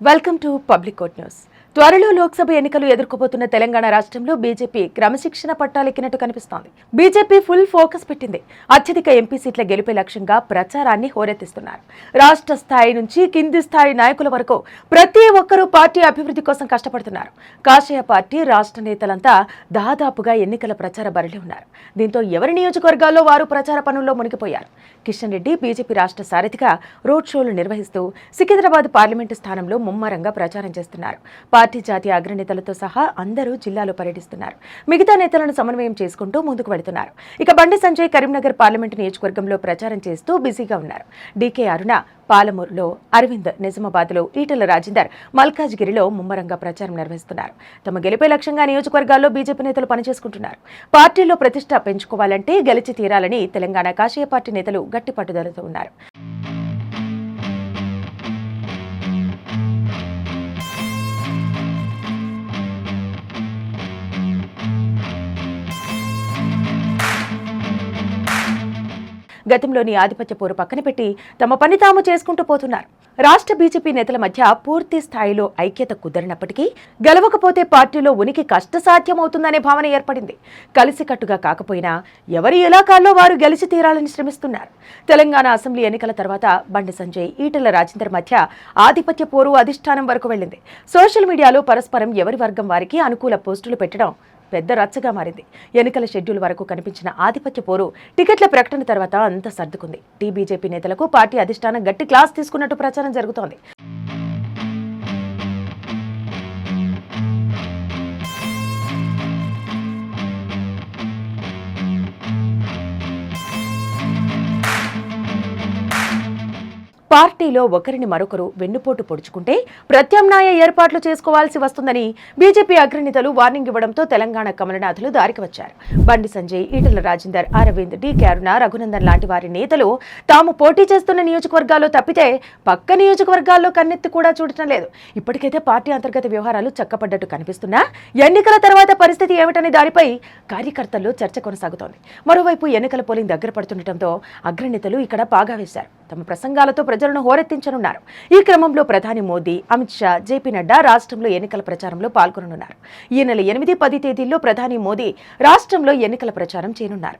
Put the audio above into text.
Welcome to public court news. త్వరలో లోక్సభ ఎన్నికలు ఎదుర్కోబోతున్న తెలంగాణ రాష్ట్రంలో బీజేపీ క్రమశిక్షణ పట్టాలెక్కినట్టు కనిపిస్తోంది. బీజేపీ ఫుల్ ఫోకస్ పెట్టింది. అత్యధిక ఎంపీ సీట్ల గెలుపే లక్ష్యంగా ప్రచారాన్ని హోరెత్తిస్తున్నారు. రాష్ట్ర స్థాయి నుంచి కింది స్థాయి నాయకుల వరకు ప్రతి ఒక్కరూ పార్టీ అభివృద్ధి కోసం కష్టపడుతున్నారు. కాషాయ పార్టీ రాష్ట్ర నేతలంతా దాదాపుగా ఎన్నికల ప్రచార బరిలో ఉన్నారు. దీంతో ఎవరి నియోజకవర్గాల్లో వారు ప్రచార పనుల్లో మునిగిపోయారు. కిషన్ రెడ్డి బీజేపీ రాష్ట్ర సారథిగా రోడ్ షోలు నిర్వహిస్తూ సికింద్రాబాద్ పార్లమెంటు స్థానంలో ముమ్మరంగా ప్రచారం చేస్తున్నారు. పార్టీ జాతీయ అగ్రనేతలతో సహా అందరూ జిల్లాలో పర్యటిస్తున్నారు. మిగతా నేతలను సమన్వయం చేసుకుంటూ ముందుకు వెళుతున్నారు. ఇక బండి సంజయ్ కరీంనగర్ పార్లమెంటు నియోజకవర్గంలో ప్రచారం చేస్తూ బిజీగా ఉన్నారు. డీకే అరుణ పాలమూరులో, అరవింద్ నిజామాబాద్లో, ఈటెల రాజేందర్ మల్కాజ్గిరిలో ముమ్మరంగా ప్రచారం నిర్వహిస్తున్నారు. తమ గెలిపే లక్ష్యంగా నియోజకవర్గాల్లో బీజేపీ నేతలు పనిచేసుకుంటున్నారు. పార్టీలో ప్రతిష్ట పెంచుకోవాలంటే గెలిచి తీరాలని తెలంగాణ కాషాయ పార్టీ నేతలు గట్టి పట్టుదలతో ఉన్నారు. గతంలోని ఆధిపత్య పోరు పక్కన పెట్టి తమ పని తాము చేసుకుంటూ పోతున్నారు. రాష్ట్ర బీజేపీ నేతల మధ్య పూర్తి స్థాయిలో ఐక్యత కుదరినప్పటికీ గెలవకపోతే పార్టీలో ఉనికి కష్టసాధ్యమవుతుందనే భావన ఏర్పడింది. కలిసికట్టుగా కాకపోయినా ఎవరి ఇలాకాల్లో వారు గెలిచి తీరాలని శ్రమిస్తున్నారు. తెలంగాణ అసెంబ్లీ ఎన్నికల తర్వాత బండి సంజయ్, ఈటెల రాజేందర్ మధ్య ఆధిపత్య పోరు అధిష్టానం వరకు వెళ్లింది. సోషల్ మీడియాలో పరస్పరం ఎవరి వర్గం వారికి అనుకూల పోస్టులు పెట్టడం పెద్ద రచ్చగా మారింది. ఎన్నికల షెడ్యూల్ వరకు కనిపించిన ఆధిపత్య పోరు టికెట్ల ప్రకటన తర్వాత అంతా సర్దుకుంది. బీజేపీ నేతలకు పార్టీ అధిష్టానం గట్టి క్లాస్ తీసుకున్నట్టు ప్రచారం జరుగుతోంది. పార్టీలో ఒకరిని మరొకరు వెన్నుపోటు పొడుచుకుంటే ప్రత్యామ్నాయ ఏర్పాట్లు చేసుకోవాల్సి వస్తుందని బీజేపీ అగ్రనేతలు వార్నింగ్ ఇవ్వడంతో తెలంగాణ కమలనాథులు దారికి వచ్చారు. బండి సంజయ్, ఈటెల రాజేందర్, అరవింద్, డీకే అరుణ, రఘునందన్ లాంటి వారి నేతలు తాము పోటీ చేస్తున్న నియోజకవర్గాల్లో తప్పితే పక్క నియోజకవర్గాల్లో కన్నెత్తి కూడా చూడటం లేదు. ఇప్పటికైతే పార్టీ అంతర్గత వ్యవహారాలు చక్కపడ్డట్టు కనిపిస్తున్నా ఎన్నికల తర్వాత పరిస్థితి ఏమిటనే దానిపై కార్యకర్తల్లో చర్చ కొనసాగుతోంది. మరోవైపు ఎన్నికల పోలింగ్ దగ్గర పడుతుండటంతో అగ్రనేతలు ఇక్కడ పాగా వేశారు. తమ ప్రసంగాలతో ప్రజలను హోరెత్తించనున్నారు. ఈ క్రమంలో ప్రధాని మోదీ, అమిత్ షా, జేపీ నడ్డా రాష్ట్రంలో ఎన్నికల ప్రచారంలో పాల్గొననున్నారు. ఈ నెల 8, 10 తేదీల్లో ప్రధాని మోదీ రాష్ట్రంలో ఎన్నికల ప్రచారం చేయనున్నారు.